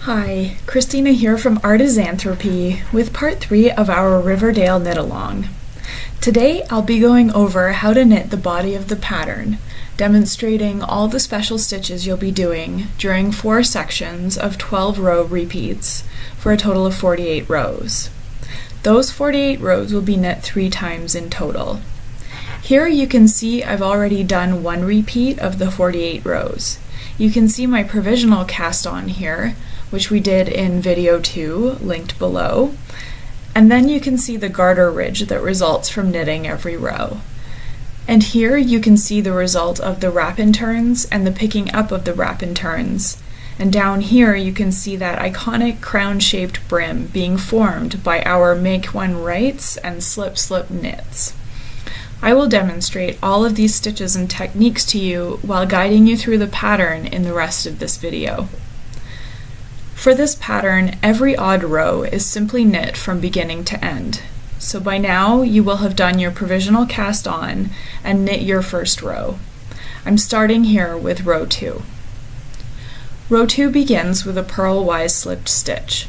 Hi, Christina here from Artisanthropy with part 3 of our Riverdale knit along. Today I'll be going over how to knit the body of the pattern, demonstrating all the special stitches you'll be doing during 4 sections of 12-row repeats for a total of 48 rows. Those 48 rows will be knit 3 times in total. Here you can see I've already done 1 repeat of the 48 rows. You can see my provisional cast on here, which we did in video 2, linked below. And then you can see the garter ridge that results from knitting every row. And here you can see the result of the wrap and turns and the picking up of the wrap and turns. And down here you can see that iconic crown-shaped brim being formed by our make one rights and slip slip knits. I will demonstrate all of these stitches and techniques to you while guiding you through the pattern in the rest of this video. For this pattern, every odd row is simply knit from beginning to end. So by now you will have done your provisional cast on and knit your first row. I'm starting here with row 2. Row 2 begins with a purlwise slipped stitch.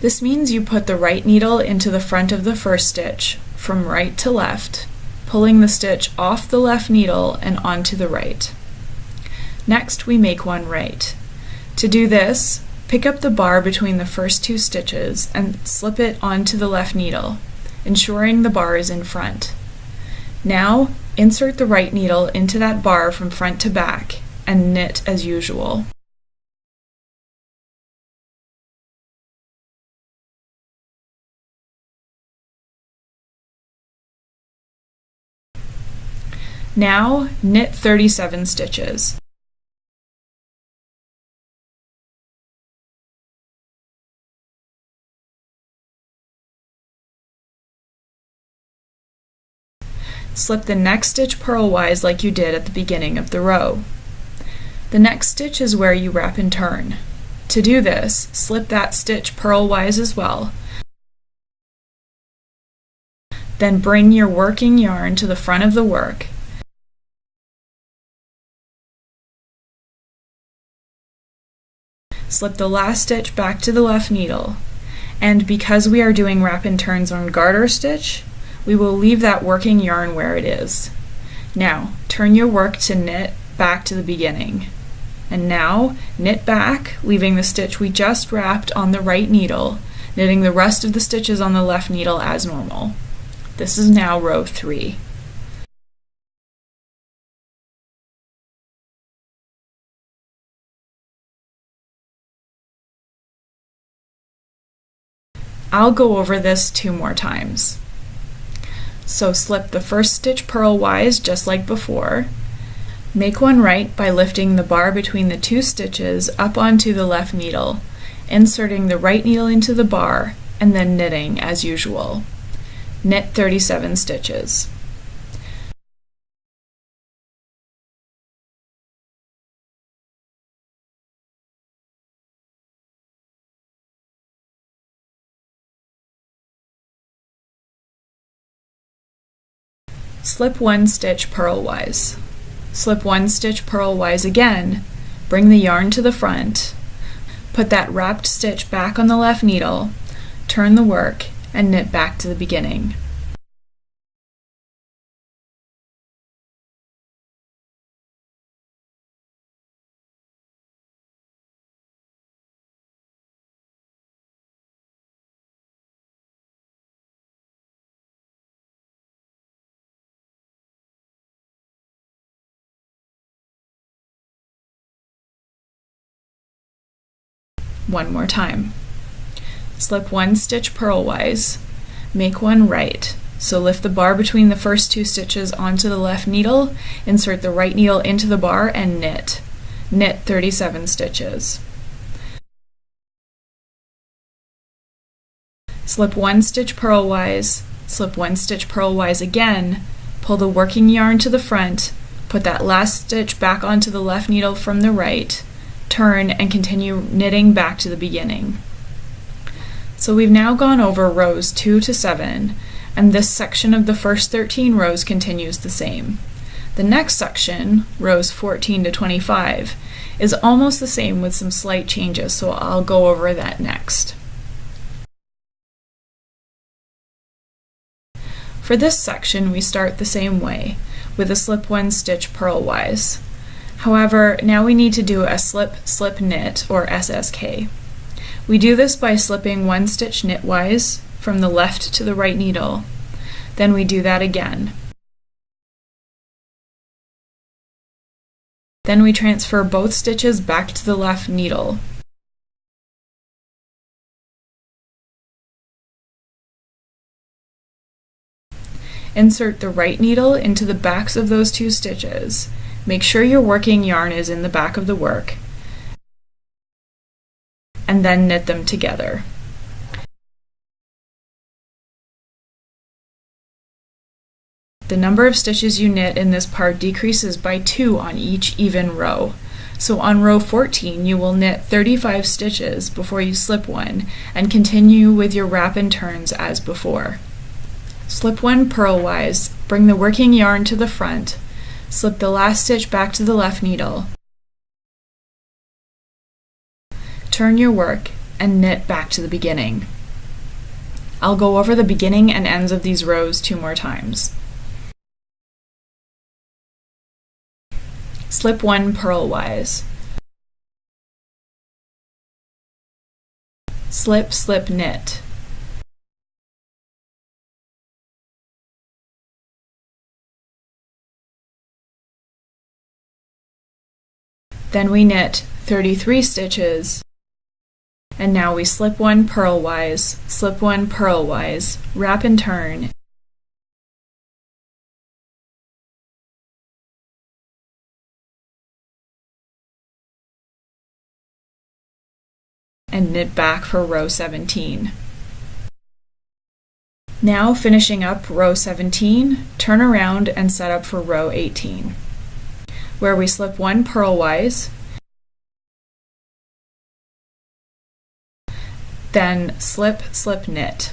This means you put the right needle into the front of the first stitch from right to left, pulling the stitch off the left needle and onto the right. Next we make one right. To do this, pick up the bar between the first 2 stitches and slip it onto the left needle, ensuring the bar is in front. Now, insert the right needle into that bar from front to back and knit as usual. Now, knit 37 stitches. Slip the next stitch purlwise like you did at the beginning of the row. The next stitch is where you wrap and turn. To do this, slip that stitch purlwise as well. Then bring your working yarn to the front of the work. Slip the last stitch back to the left needle. And because we are doing wrap and turns on garter stitch, we will leave that working yarn where it is. Now, turn your work to knit back to the beginning. And now, knit back, leaving the stitch we just wrapped on the right needle, knitting the rest of the stitches on the left needle as normal. This is now row 3. I'll go over this 2 more times. So slip the first stitch purlwise just like before. Make one right by lifting the bar between the 2 stitches up onto the left needle, inserting the right needle into the bar, and then knitting as usual. Knit 37 stitches. Slip 1 stitch purlwise. Slip 1 stitch purlwise again, bring the yarn to the front, put that wrapped stitch back on the left needle, turn the work, and knit back to the beginning. One more time. Slip 1 stitch purlwise, make one right. So lift the bar between the first 2 stitches onto the left needle, insert the right needle into the bar and knit. Knit 37 stitches. Slip 1 stitch purlwise, slip 1 stitch purlwise again, pull the working yarn to the front, put that last stitch back onto the left needle from the right, turn and continue knitting back to the beginning. So we've now gone over rows 2 to 7, and this section of the first 13 rows continues the same. The next section, rows 14 to 25, is almost the same with some slight changes, so I'll go over that next. For this section, we start the same way, with a slip one stitch purlwise. However, now we need to do a slip slip knit, or SSK. We do this by slipping one stitch knitwise from the left to the right needle. Then we do that again. Then we transfer both stitches back to the left needle. Insert the right needle into the backs of those two stitches. Make sure your working yarn is in the back of the work, and then knit them together. The number of stitches you knit in this part decreases by 2 on each even row. So on row 14 you will knit 35 stitches before you slip one, and continue with your wrap and turns as before. Slip one purlwise, bring the working yarn to the front, slip the last stitch back to the left needle, turn your work, and knit back to the beginning. I'll go over the beginning and ends of these rows 2 more times. Slip one purlwise, slip slip knit, then we knit 33 stitches, and now we slip one purlwise, slip one purlwise, wrap and turn, and knit back for row 17. Now finishing up row 17, turn around and set up for row 18, where we slip one purlwise, then slip slip knit.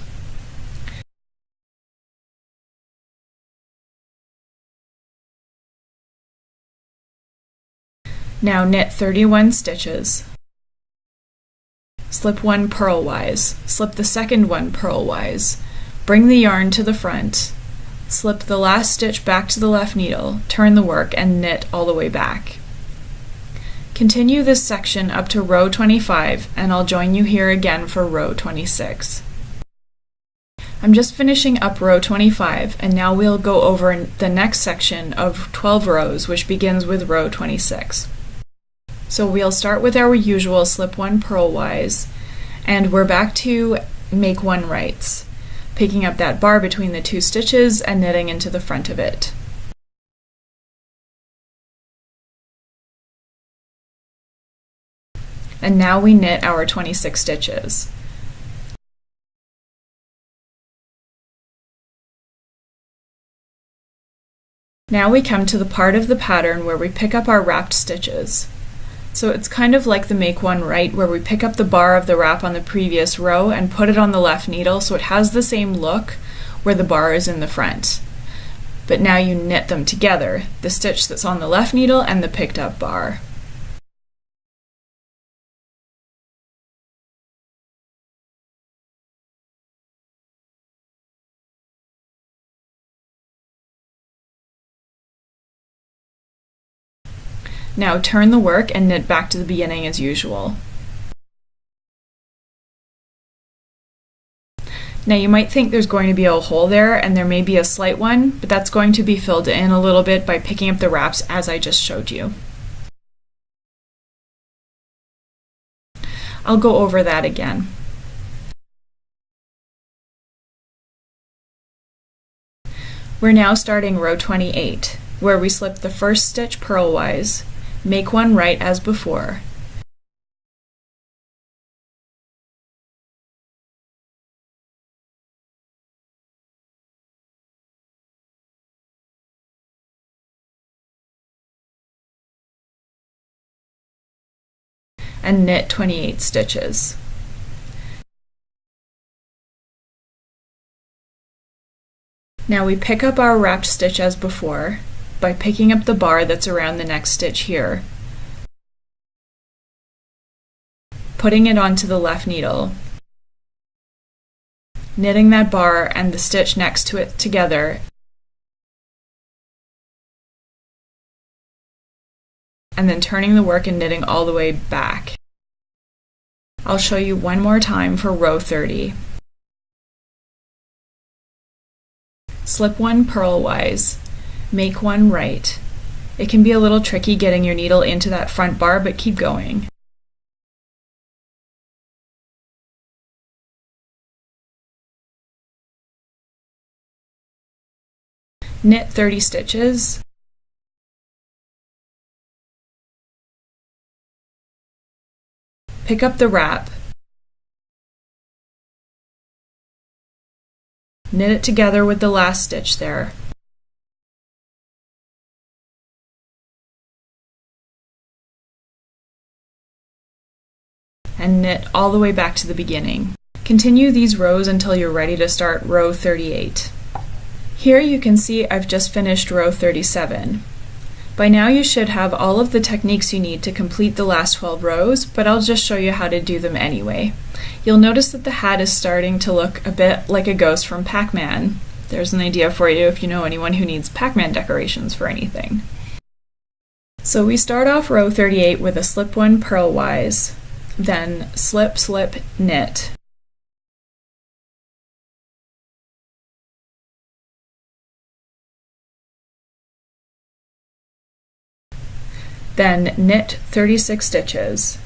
Now knit 31 stitches. Slip one purlwise, slip the second one purlwise, bring the yarn to the front, slip the last stitch back to the left needle, turn the work, and knit all the way back. Continue this section up to row 25, and I'll join you here again for row 26. I'm just finishing up row 25, and now we'll go over the next section of 12 rows, which begins with row 26. So we'll start with our usual slip one purlwise, and we're back to make one rights, picking up that bar between the two stitches and knitting into the front of it. And now we knit our 26 stitches. Now we come to the part of the pattern where we pick up our wrapped stitches. So it's kind of like the make one right, where we pick up the bar of the wrap on the previous row and put it on the left needle, so it has the same look where the bar is in the front. But now you knit them together, the stitch that's on the left needle and the picked up bar. Now turn the work and knit back to the beginning as usual. Now you might think there's going to be a hole there, and there may be a slight one, but that's going to be filled in a little bit by picking up the wraps as I just showed you. I'll go over that again. We're now starting row 28, where we slip the first stitch purlwise, make one right as before, and knit 28 stitches. Now we pick up our wrapped stitch as before, by picking up the bar that's around the next stitch here, putting it onto the left needle, knitting that bar and the stitch next to it together, and then turning the work and knitting all the way back. I'll show you one more time for row 30. Slip one purlwise, make one right. It can be a little tricky getting your needle into that front bar, but keep going. Knit 30 stitches. Pick up the wrap. Knit it together with the last stitch there. And knit all the way back to the beginning. Continue these rows until you're ready to start row 38. Here you can see I've just finished row 37. By now you should have all of the techniques you need to complete the last 12 rows, but I'll just show you how to do them anyway. You'll notice that the hat is starting to look a bit like a ghost from Pac-Man. There's an idea for you if you know anyone who needs Pac-Man decorations for anything. So we start off row 38 with a slip one purlwise, then slip, slip, knit. Then knit 36 stitches.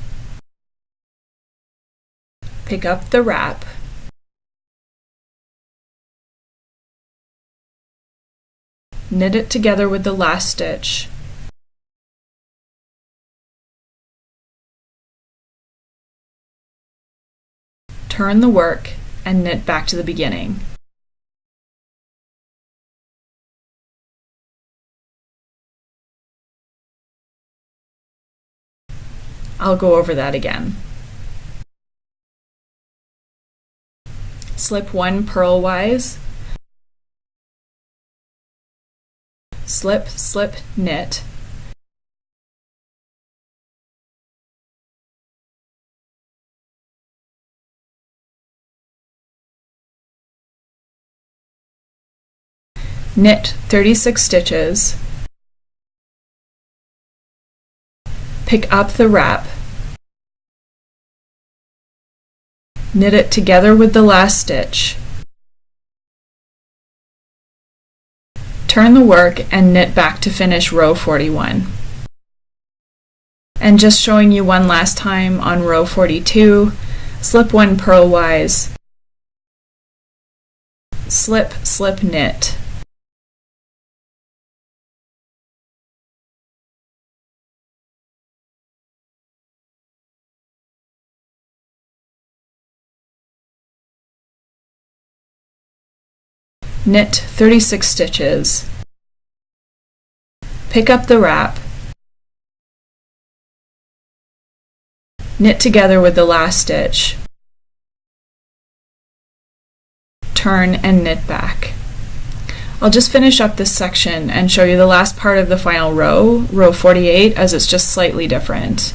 Pick up the wrap. Knit it together with the last stitch. Turn the work and knit back to the beginning. I'll go over that again. Slip one purlwise, slip, slip, knit, knit 36 stitches, pick up the wrap, knit it together with the last stitch, turn the work and knit back to finish row 41. And just showing you one last time on row 42, slip one purlwise, slip, slip, knit, knit 36 stitches, pick up the wrap, knit together with the last stitch, turn and knit back. I'll just finish up this section and show you the last part of the final row, row 48, as it's just slightly different.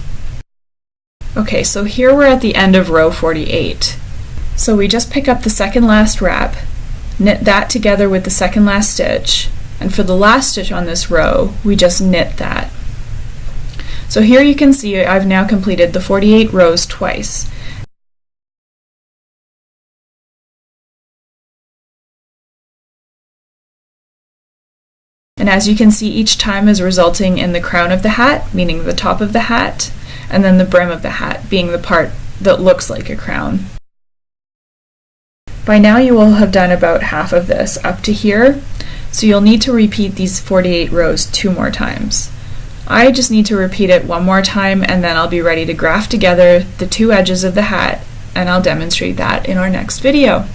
Okay, so here we're at the end of row 48. So we just pick up the second last wrap, knit that together with the second last stitch, and for the last stitch on this row, we just knit that. So here you can see I've now completed the 48 rows twice. And as you can see, each time is resulting in the crown of the hat, meaning the top of the hat, and then the brim of the hat being the part that looks like a crown. By now you will have done about half of this up to here, so you'll need to repeat these 48 rows 2 more times. I just need to repeat it 1 more time and then I'll be ready to graft together the 2 edges of the hat, and I'll demonstrate that in our next video.